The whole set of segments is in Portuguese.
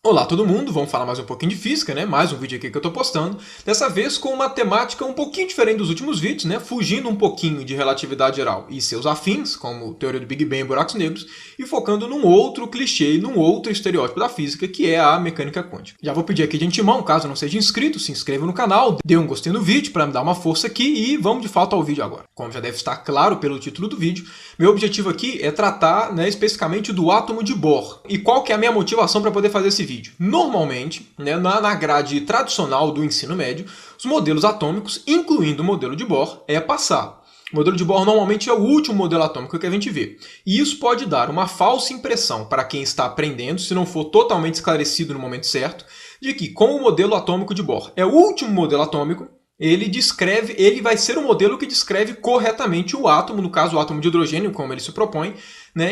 Olá todo mundo, vamos falar mais um pouquinho de física, né? Mais um vídeo aqui que eu estou postando, dessa vez com uma temática um pouquinho diferente dos últimos vídeos, né? Fugindo um pouquinho de relatividade geral e seus afins, como teoria do Big Bang e buracos negros, e focando num outro clichê, num outro estereótipo da física, que é a mecânica quântica. Já vou pedir aqui de antemão, caso não seja inscrito, se inscreva no canal, dê um gostei no vídeo para me dar uma força aqui e vamos de fato ao vídeo agora. Como já deve estar claro pelo título do vídeo, meu objetivo aqui é tratar, especificamente do átomo de Bohr. E qual que é a minha motivação para poder fazer esse vídeo? Normalmente, na grade tradicional do ensino médio, os modelos atômicos, incluindo o modelo de Bohr, é passado. O modelo de Bohr normalmente é o último modelo atômico que a gente vê. E isso pode dar uma falsa impressão para quem está aprendendo, se não for totalmente esclarecido no momento certo, de que como o modelo atômico de Bohr é o último modelo atômico, ele vai ser o modelo que descreve corretamente o átomo, no caso o átomo de hidrogênio, como ele se propõe,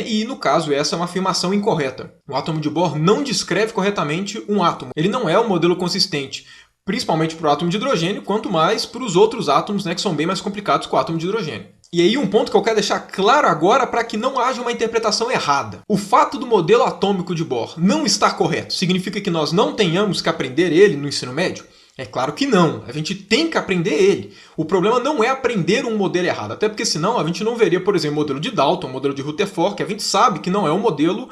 e no caso essa é uma afirmação incorreta. O átomo de Bohr não descreve corretamente um átomo. Ele não é um modelo consistente, principalmente para o átomo de hidrogênio, quanto mais para os outros átomos, que são bem mais complicados que o átomo de hidrogênio. E aí um ponto que eu quero deixar claro agora para que não haja uma interpretação errada. O fato do modelo atômico de Bohr não estar correto significa que nós não tenhamos que aprender ele no ensino médio? É claro que não, a gente tem que aprender ele. O problema não é aprender um modelo errado, até porque senão a gente não veria, por exemplo, o modelo de Dalton, o modelo de Rutherford, que a gente sabe que não é um modelo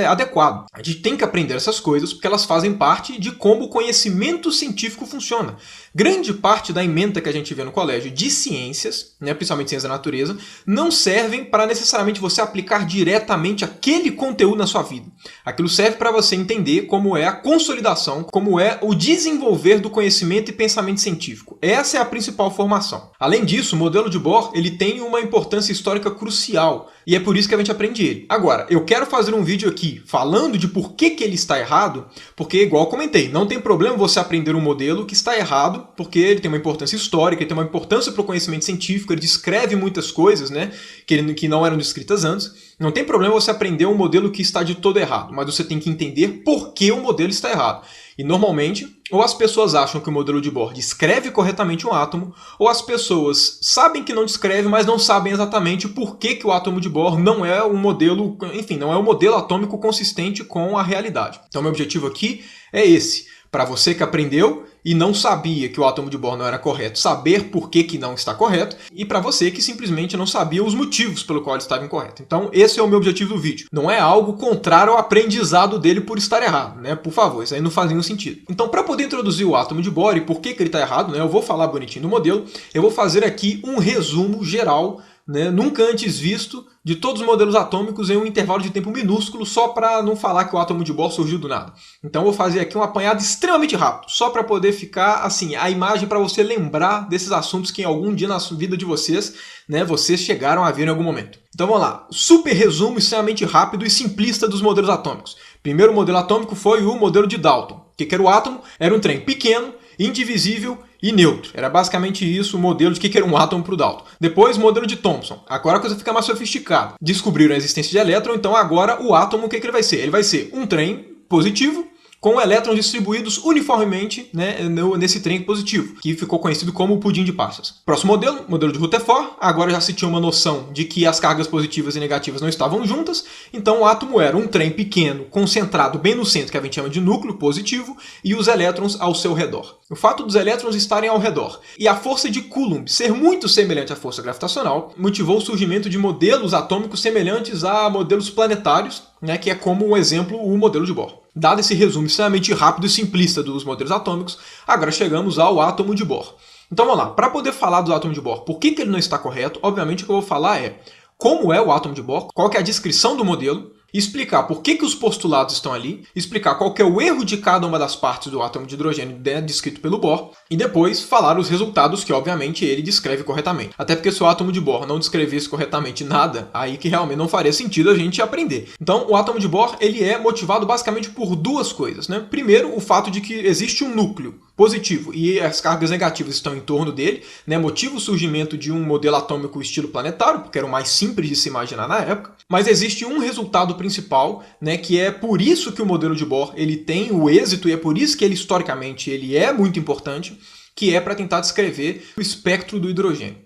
adequado. A gente tem que aprender essas coisas porque elas fazem parte de como o conhecimento científico funciona. Grande parte da ementa que a gente vê no colégio de ciências, principalmente ciências da natureza, não servem para necessariamente você aplicar diretamente aquele conteúdo na sua vida. Aquilo serve para você entender como é a consolidação, como é o desenvolver do conhecimento e pensamento científico. Essa é a principal formação. Além disso, o modelo de Bohr ele tem uma importância histórica crucial e é por isso que a gente aprende ele. Agora, eu quero fazer um vídeo aqui falando de por que ele está errado, porque, igual eu comentei, não tem problema você aprender um modelo que está errado, porque ele tem uma importância histórica, ele tem uma importância para o conhecimento científico, ele descreve muitas coisas que não eram descritas antes. Não tem problema você aprender um modelo que está de todo errado, mas você tem que entender por que o modelo está errado. E normalmente, ou as pessoas acham que o modelo de Bohr descreve corretamente um átomo, ou as pessoas sabem que não descreve, mas não sabem exatamente por que o átomo de Bohr não é um modelo, não é um modelo atômico consistente com a realidade. Então, meu objetivo aqui é esse. Para você que aprendeu e não sabia que o átomo de Bohr não era correto, saber por que não está correto, e para você que simplesmente não sabia os motivos pelo qual ele estava incorreto. Então, esse é o meu objetivo do vídeo. Não é algo contrário ao aprendizado dele por estar errado, Por favor, isso aí não faz nenhum sentido. Então, para poder introduzir o átomo de Bohr e por que ele está errado, eu vou falar bonitinho do modelo, eu vou fazer aqui um resumo geral, nunca antes visto, de todos os modelos atômicos em um intervalo de tempo minúsculo, só para não falar que o átomo de Bohr surgiu do nada. Então eu vou fazer aqui um apanhado extremamente rápido, só para poder ficar assim, a imagem para você lembrar desses assuntos que em algum dia na vida de vocês, vocês chegaram a ver em algum momento. Então vamos lá, super resumo extremamente rápido e simplista dos modelos atômicos. Primeiro modelo atômico foi o modelo de Dalton. O que era o átomo? Era um trem pequeno, indivisível e neutro. Era basicamente isso o modelo de que era um átomo para o Dalton. Depois, modelo de Thomson. Agora a coisa fica mais sofisticada. Descobriram a existência de elétron, então agora o átomo, o que ele vai ser? Ele vai ser um trem positivo com elétrons distribuídos uniformemente nesse trem positivo, que ficou conhecido como o pudim de passas. Próximo modelo, modelo de Rutherford. Agora já se tinha uma noção de que as cargas positivas e negativas não estavam juntas, então o átomo era um trem pequeno, concentrado bem no centro, que a gente chama de núcleo positivo, e os elétrons ao seu redor. O fato dos elétrons estarem ao redor e a força de Coulomb ser muito semelhante à força gravitacional motivou o surgimento de modelos atômicos semelhantes a modelos planetários, que é como um exemplo o modelo de Bohr. Dado esse resumo extremamente rápido e simplista dos modelos atômicos, agora chegamos ao átomo de Bohr. Então vamos lá, para poder falar do átomo de Bohr, por que ele não está correto, obviamente o que eu vou falar é como é o átomo de Bohr, qual que é a descrição do modelo, explicar por que os postulados estão ali, explicar qual que é o erro de cada uma das partes do átomo de hidrogênio descrito pelo Bohr, e depois falar os resultados que, obviamente, ele descreve corretamente. Até porque se o átomo de Bohr não descrevesse corretamente nada, aí que realmente não faria sentido a gente aprender. Então, o átomo de Bohr ele é motivado basicamente por duas coisas. Primeiro, o fato de que existe um núcleo positivo e as cargas negativas estão em torno dele, motiva o surgimento de um modelo atômico estilo planetário, porque era o mais simples de se imaginar na época, mas existe um resultado principal, que é por isso que o modelo de Bohr ele tem o êxito e é por isso que ele historicamente ele é muito importante, que é para tentar descrever o espectro do hidrogênio.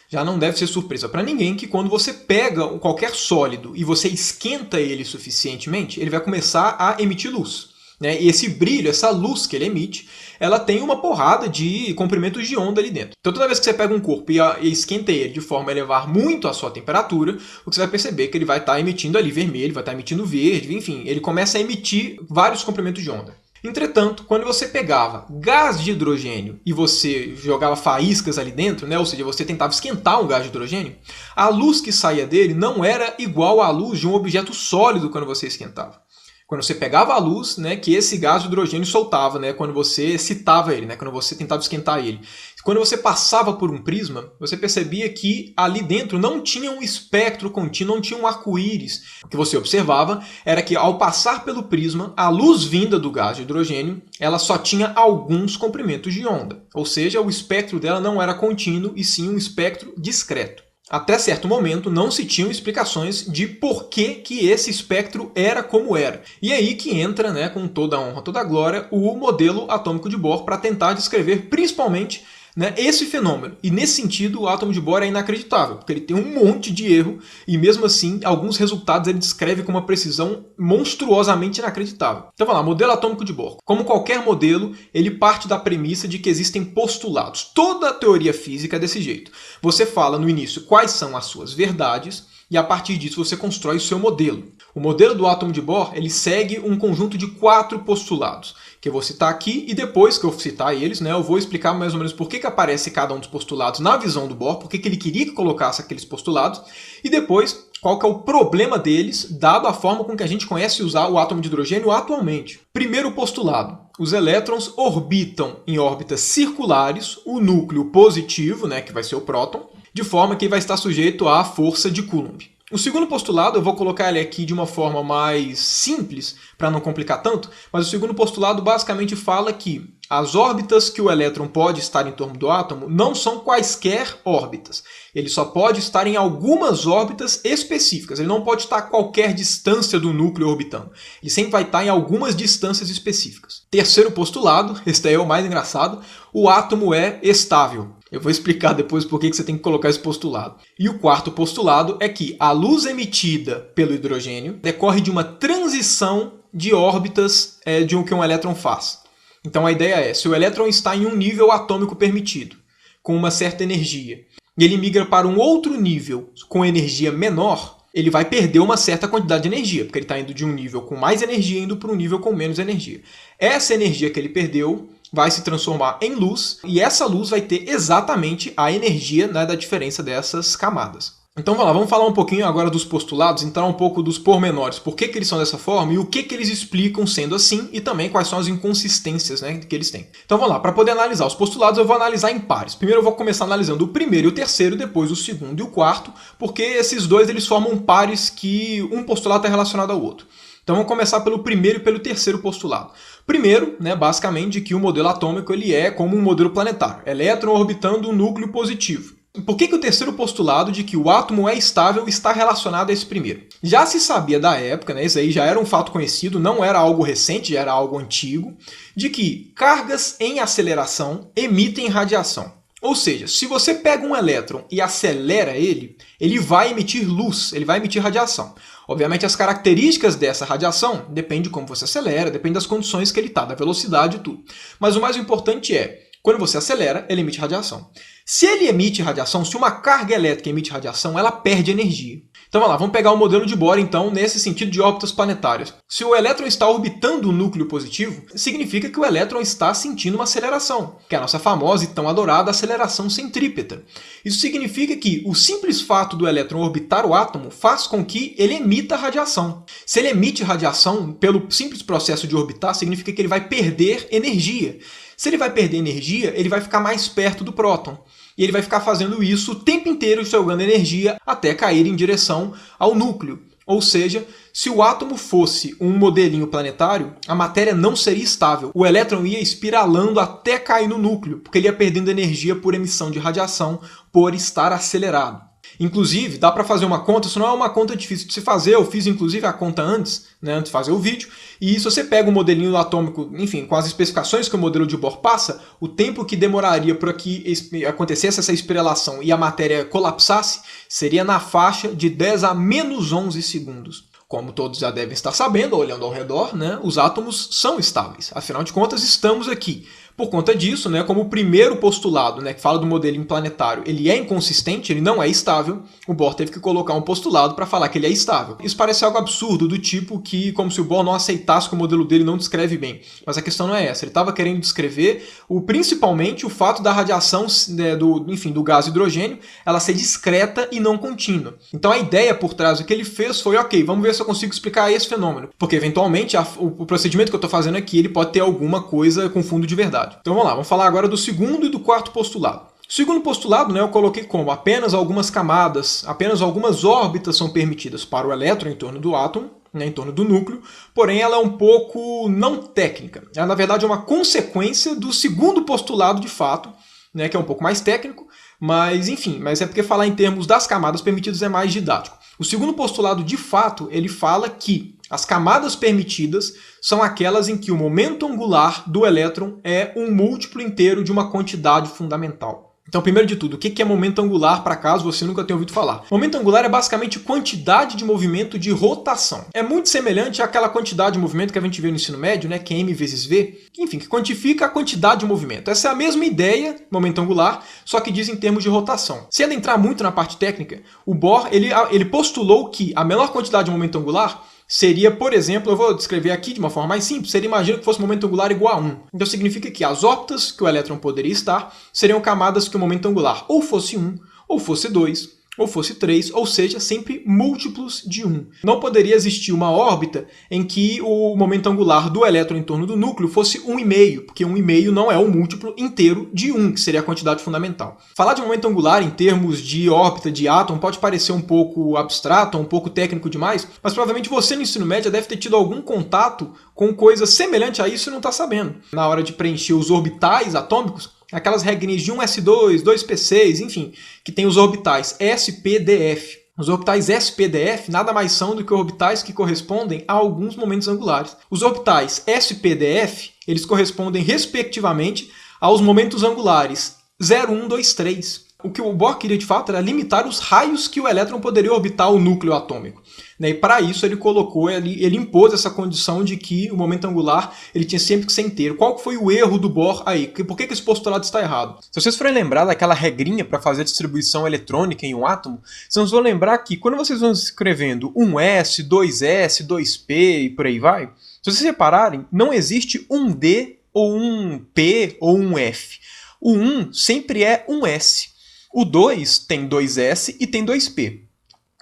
Já não deve ser surpresa para ninguém que quando você pega qualquer sólido e você esquenta ele suficientemente, ele vai começar a emitir luz. né? E esse brilho, essa luz que ele emite, ela tem uma porrada de comprimentos de onda ali dentro. Então toda vez que você pega um corpo e esquenta ele de forma a elevar muito a sua temperatura, o que você vai perceber é que ele vai estar emitindo ali vermelho, vai estar emitindo verde, enfim, ele começa a emitir vários comprimentos de onda. Entretanto, quando você pegava gás de hidrogênio e você jogava faíscas ali dentro, né, ou seja, você tentava esquentar um gás de hidrogênio, a luz que saía dele não era igual à luz de um objeto sólido quando você esquentava. Quando você pegava a luz, né, que esse gás de hidrogênio soltava, né, quando você excitava ele, né, quando você tentava esquentar ele. Quando você passava por um prisma, você percebia que ali dentro não tinha um espectro contínuo, não tinha um arco-íris. O que você observava era que ao passar pelo prisma, a luz vinda do gás de hidrogênio, ela só tinha alguns comprimentos de onda. Ou seja, o espectro dela não era contínuo e sim um espectro discreto. Até certo momento não se tinham explicações de por que esse espectro era como era. E é aí que entra, né, com toda a honra, toda a glória, o modelo atômico de Bohr para tentar descrever principalmente, né, esse fenômeno. E nesse sentido o átomo de Bohr é inacreditável, porque ele tem um monte de erro e mesmo assim alguns resultados ele descreve com uma precisão monstruosamente inacreditável. Então vamos lá, modelo atômico de Bohr. Como qualquer modelo, ele parte da premissa de que existem postulados. Toda a teoria física é desse jeito. Você fala no início quais são as suas verdades e a partir disso você constrói o seu modelo. O modelo do átomo de Bohr ele segue um conjunto de 4 postulados, que eu vou citar aqui e depois que eu citar eles, né, eu vou explicar mais ou menos por que aparece cada um dos postulados na visão do Bohr, por que ele queria que colocasse aqueles postulados e depois qual que é o problema deles, dado a forma com que a gente conhece usar o átomo de hidrogênio atualmente. Primeiro postulado. Os elétrons orbitam em órbitas circulares o núcleo positivo, né, que vai ser o próton, de forma que vai estar sujeito à força de Coulomb. O segundo postulado, eu vou colocar ele aqui de uma forma mais simples, para não complicar tanto, mas o segundo postulado basicamente fala que as órbitas que o elétron pode estar em torno do átomo não são quaisquer órbitas. Ele só pode estar em algumas órbitas específicas. Ele não pode estar a qualquer distância do núcleo orbitando. Ele sempre vai estar em algumas distâncias específicas. Terceiro postulado, esse daí é o mais engraçado, o átomo é estável. Eu vou explicar depois por que você tem que colocar esse postulado. E o quarto postulado é que a luz emitida pelo hidrogênio decorre de uma transição de órbitas de um que um elétron faz. Então a ideia é, se o elétron está em um nível atômico permitido, com uma certa energia, e ele migra para um outro nível com energia menor, ele vai perder uma certa quantidade de energia, porque ele está indo de um nível com mais energia indo para um nível com menos energia. Essa energia que ele perdeu vai se transformar em luz, e essa luz vai ter exatamente a energia, né, da diferença dessas camadas. Então vamos falar um pouquinho agora dos postulados, entrar um pouco dos pormenores, por que eles são dessa forma e o que eles explicam sendo assim e também quais são as inconsistências, né, que eles têm. Então vamos lá, para poder analisar os postulados eu vou analisar em pares. Primeiro eu vou começar analisando o primeiro e o terceiro, depois o segundo e o quarto, porque esses dois eles formam pares que um postulado está relacionado ao outro. Então vamos começar pelo primeiro e pelo terceiro postulado. Primeiro, né, basicamente, que o modelo atômico ele é como um modelo planetário, elétron orbitando um núcleo positivo. Por que o terceiro postulado de que o átomo é estável está relacionado a esse primeiro? Já se sabia da época, né, isso aí já era um fato conhecido, não era algo recente, já era algo antigo, de que cargas em aceleração emitem radiação. Ou seja, se você pega um elétron e acelera ele, ele vai emitir luz, ele vai emitir radiação. Obviamente as características dessa radiação dependem de como você acelera, depende das condições que ele está, da velocidade e tudo. Mas o mais importante é, quando você acelera, ele emite radiação. Se ele emite radiação, se uma carga elétrica emite radiação, ela perde energia. Então vamos lá, vamos pegar o modelo de Bohr então nesse sentido de órbitas planetárias. Se o elétron está orbitando o núcleo positivo, significa que o elétron está sentindo uma aceleração, que é a nossa famosa e tão adorada aceleração centrípeta. Isso significa que o simples fato do elétron orbitar o átomo faz com que ele emita radiação. Se ele emite radiação pelo simples processo de orbitar, significa que ele vai perder energia. Se ele vai perder energia, ele vai ficar mais perto do próton. E ele vai ficar fazendo isso o tempo inteiro, jogando energia até cair em direção ao núcleo. Ou seja, se o átomo fosse um modelinho planetário, a matéria não seria estável. O elétron ia espiralando até cair no núcleo, porque ele ia perdendo energia por emissão de radiação, por estar acelerado. Inclusive, dá para fazer uma conta, isso não é uma conta difícil de se fazer, eu fiz inclusive a conta antes, né, antes de fazer o vídeo, e se você pega o modelinho atômico, enfim, com as especificações que o modelo de Bohr passa, o tempo que demoraria para que acontecesse essa espiralação e a matéria colapsasse seria na faixa de 10 a menos 11 segundos. Como todos já devem estar sabendo, olhando ao redor, né, os átomos são estáveis. Afinal de contas, estamos aqui. Por conta disso, né, como o primeiro postulado, né, que fala do modelinho planetário, ele é inconsistente, ele não é estável, o Bohr teve que colocar um postulado para falar que ele é estável. Isso parece algo absurdo, do tipo que, como se o Bohr não aceitasse que o modelo dele não descreve bem. Mas a questão não é essa, ele estava querendo descrever principalmente o fato da radiação, né, do gás hidrogênio, ela ser discreta e não contínua. Então a ideia por trás do que ele fez foi, ok, vamos ver se eu consigo explicar esse fenômeno. Porque eventualmente o procedimento que eu estou fazendo aqui, ele pode ter alguma coisa com fundo de verdade. Então vamos lá, vamos falar agora do segundo e do quarto postulado. O segundo postulado, né, eu coloquei como apenas algumas camadas, apenas algumas órbitas são permitidas para o elétron em torno do átomo, né, em torno do núcleo, porém ela é um pouco não técnica. Ela, na verdade, é uma consequência do segundo postulado de fato, né, que é um pouco mais técnico, mas enfim, mas é porque falar em termos das camadas permitidas é mais didático. O segundo postulado, de fato, ele fala que as camadas permitidas são aquelas em que o momento angular do elétron é um múltiplo inteiro de uma quantidade fundamental. Então, primeiro de tudo, o que é momento angular, para caso você nunca tenha ouvido falar? Momento angular é basicamente quantidade de movimento de rotação. É muito semelhante àquela quantidade de movimento que a gente vê no ensino médio, né, que é m vezes v, que, enfim, que quantifica a quantidade de movimento. Essa é a mesma ideia, momento angular, só que diz em termos de rotação. Sem entrar muito na parte técnica, o Bohr ele postulou que a menor quantidade de momento angular seria, por exemplo, eu vou descrever aqui de uma forma mais simples, seria, imagina que fosse momento angular igual a 1. Então significa que as órbitas que o elétron poderia estar seriam camadas que o momento angular ou fosse 1, ou fosse 2, ou fosse 3, ou seja, sempre múltiplos de 1. Não poderia existir uma órbita em que o momento angular do elétron em torno do núcleo fosse 1,5, porque 1,5 não é um múltiplo inteiro de 1, que seria a quantidade fundamental. Falar de momento angular em termos de órbita de átomo pode parecer um pouco abstrato, um pouco técnico demais, mas provavelmente você no ensino médio deve ter tido algum contato com coisa semelhante a isso e não está sabendo. Na hora de preencher os orbitais atômicos, aquelas regrinhas de 1s2, 2p6, enfim, que tem os orbitais s,p,d,f. Os orbitais s,p,d,f nada mais são do que orbitais que correspondem a alguns momentos angulares. Os orbitais s,p,d,f, eles correspondem respectivamente aos momentos angulares 0, 1, 2, 3. O que o Bohr queria de fato era limitar os raios que o elétron poderia orbitar o núcleo atômico. E para isso ele impôs essa condição de que o momento angular ele tinha sempre que ser inteiro. Qual foi o erro do Bohr aí? Por que esse postulado está errado? Se vocês forem lembrar daquela regrinha para fazer a distribuição eletrônica em um átomo, vocês vão lembrar que quando vocês vão escrevendo 1s, 2s, 2p e por aí vai, se vocês repararem, não existe um D ou um P ou um F. O 1 sempre é um S. O 2 tem 2S e tem 2P.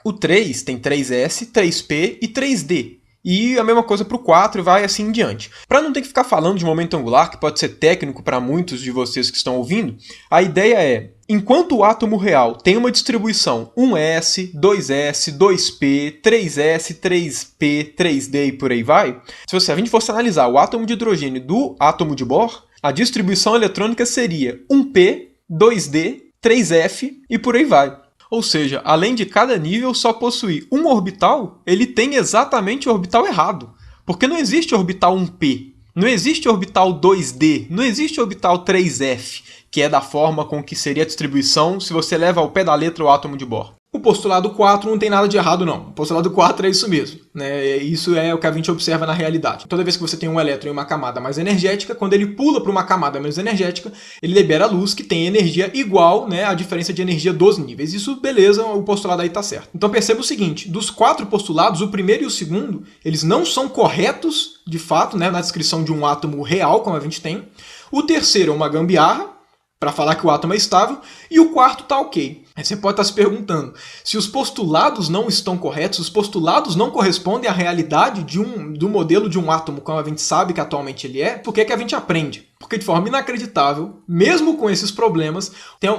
O 3 tem 3S, 3P e 3D. E a mesma coisa para o 4 e vai assim em diante. Para não ter que ficar falando de momento angular, que pode ser técnico para muitos de vocês que estão ouvindo, a ideia é, enquanto o átomo real tem uma distribuição 1S, 2S, 2P, 3S, 3P, 3D e por aí vai, se a gente fosse analisar o átomo de hidrogênio do átomo de Bohr, a distribuição eletrônica seria 1P, 2D, 3F e por aí vai. Ou seja, além de cada nível só possuir um orbital, ele tem exatamente o orbital errado. Porque não existe orbital 1P, não existe orbital 2D, não existe orbital 3F, que é da forma com que seria a distribuição se você leva ao pé da letra o átomo de Bohr. O postulado 4 não tem nada de errado, não. O postulado 4 é isso mesmo, né? Isso é o que a gente observa na realidade. Toda vez que você tem um elétron em uma camada mais energética, quando ele pula para uma camada menos energética, ele libera luz que tem energia igual, né, à diferença de energia dos níveis. Isso, beleza, o postulado aí está certo. Então perceba o seguinte, dos 4 postulados, o primeiro e o segundo, eles não são corretos, de fato, né, na descrição de um átomo real, como a gente tem. O terceiro é uma gambiarra, para falar que o átomo é estável, e o quarto está ok. Aí você pode estar se perguntando, se os postulados não estão corretos, os postulados não correspondem à realidade do modelo de um átomo, como a gente sabe que atualmente ele é, por que a gente aprende? Porque de forma inacreditável, mesmo com esses problemas,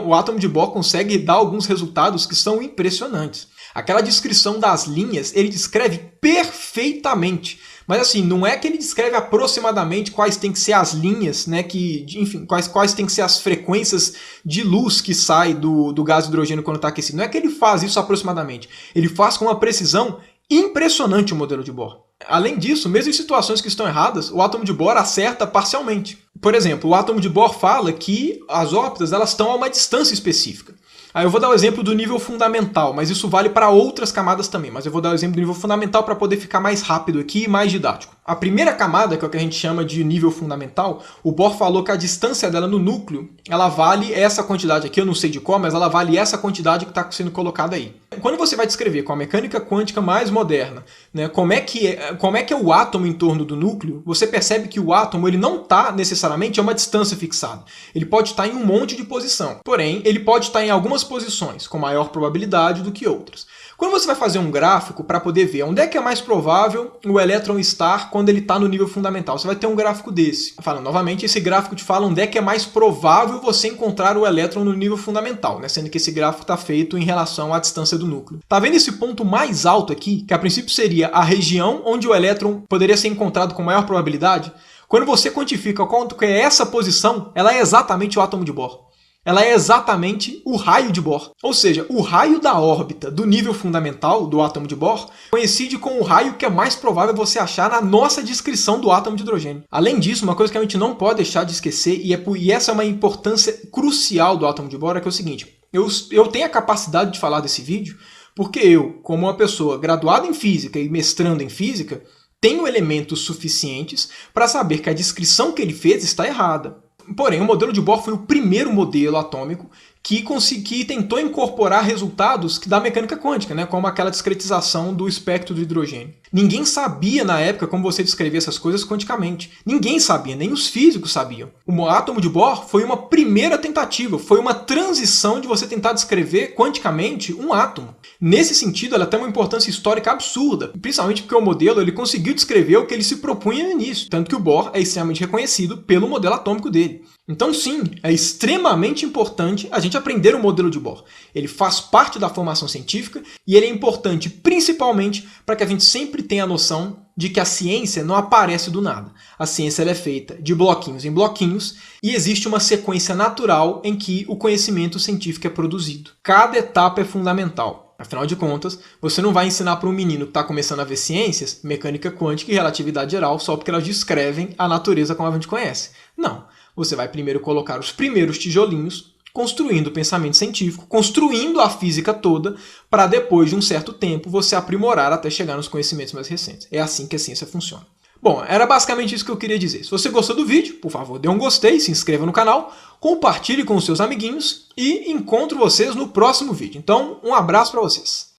o átomo de Bohr consegue dar alguns resultados que são impressionantes. Aquela descrição das linhas, ele descreve perfeitamente. Mas assim, não é que ele descreve aproximadamente quais têm que ser as linhas, né, enfim, quais têm que ser as frequências de luz que sai do gás hidrogênio quando está aquecido. Não é que ele faz isso aproximadamente. Ele faz com uma precisão impressionante o modelo de Bohr. Além disso, mesmo em situações que estão erradas, o átomo de Bohr acerta parcialmente. Por exemplo, o átomo de Bohr fala que as órbitas elas estão a uma distância específica. Aí eu vou dar o exemplo do nível fundamental, mas isso vale para outras camadas também. Mas eu vou dar o exemplo do nível fundamental para poder ficar mais rápido aqui e mais didático. A primeira camada, que é o que a gente chama de nível fundamental, o Bohr falou que a distância dela no núcleo, ela vale essa quantidade aqui, eu não sei de qual, mas ela vale essa quantidade que está sendo colocada aí. Quando você vai descrever com a mecânica quântica mais moderna, né, como é que é o átomo em torno do núcleo, você percebe que o átomo ele não está necessariamente a uma distância fixada. Ele pode estar em um monte de posição. Porém, ele pode estar em algumas posições, com maior probabilidade do que outras. Quando você vai fazer um gráfico para poder ver onde é que é mais provável o elétron estar quando ele está no nível fundamental, você vai ter um gráfico desse. Falando novamente, esse gráfico te fala onde é que é mais provável você encontrar o elétron no nível fundamental, né? Sendo que esse gráfico está feito em relação à distância do núcleo. Tá vendo esse ponto mais alto aqui, que a princípio seria a região onde o elétron poderia ser encontrado com maior probabilidade? Quando você quantifica quanto que é essa posição, ela é exatamente o átomo de Bohr. Ela é exatamente o raio de Bohr. Ou seja, o raio da órbita do nível fundamental do átomo de Bohr coincide com o raio que é mais provável você achar na nossa descrição do átomo de hidrogênio. Além disso, uma coisa que a gente não pode deixar de esquecer, e essa é uma importância crucial do átomo de Bohr, é que é o seguinte: eu tenho a capacidade de falar desse vídeo porque eu, como uma pessoa graduada em física e mestrando em física, tenho elementos suficientes para saber que a descrição que ele fez está errada. Porém, o modelo de Bohr foi o primeiro modelo atômico que tentou incorporar resultados da mecânica quântica, né, como aquela discretização do espectro do hidrogênio. Ninguém sabia na época como você descrevia essas coisas quanticamente. Ninguém sabia, nem os físicos sabiam. O átomo de Bohr foi uma primeira tentativa, foi uma transição de você tentar descrever quanticamente um átomo. Nesse sentido, ela tem uma importância histórica absurda, principalmente porque o modelo ele conseguiu descrever o que ele se propunha no início, tanto que o Bohr é extremamente reconhecido pelo modelo atômico dele. Então sim, é extremamente importante a gente aprender o modelo de Bohr. Ele faz parte da formação científica e ele é importante principalmente para que a gente sempre tenha a noção de que a ciência não aparece do nada. A ciência ela é feita de bloquinhos em bloquinhos e existe uma sequência natural em que o conhecimento científico é produzido. Cada etapa é fundamental. Afinal de contas, você não vai ensinar para um menino que está começando a ver ciências, mecânica quântica e relatividade geral só porque elas descrevem a natureza como a gente conhece. Não. Você vai primeiro colocar os primeiros tijolinhos, construindo o pensamento científico, construindo a física toda, para depois de um certo tempo você aprimorar até chegar nos conhecimentos mais recentes. É assim que a ciência funciona. Bom, era basicamente isso que eu queria dizer. Se você gostou do vídeo, por favor, dê um gostei, se inscreva no canal, compartilhe com os seus amiguinhos e encontro vocês no próximo vídeo. Então, um abraço para vocês.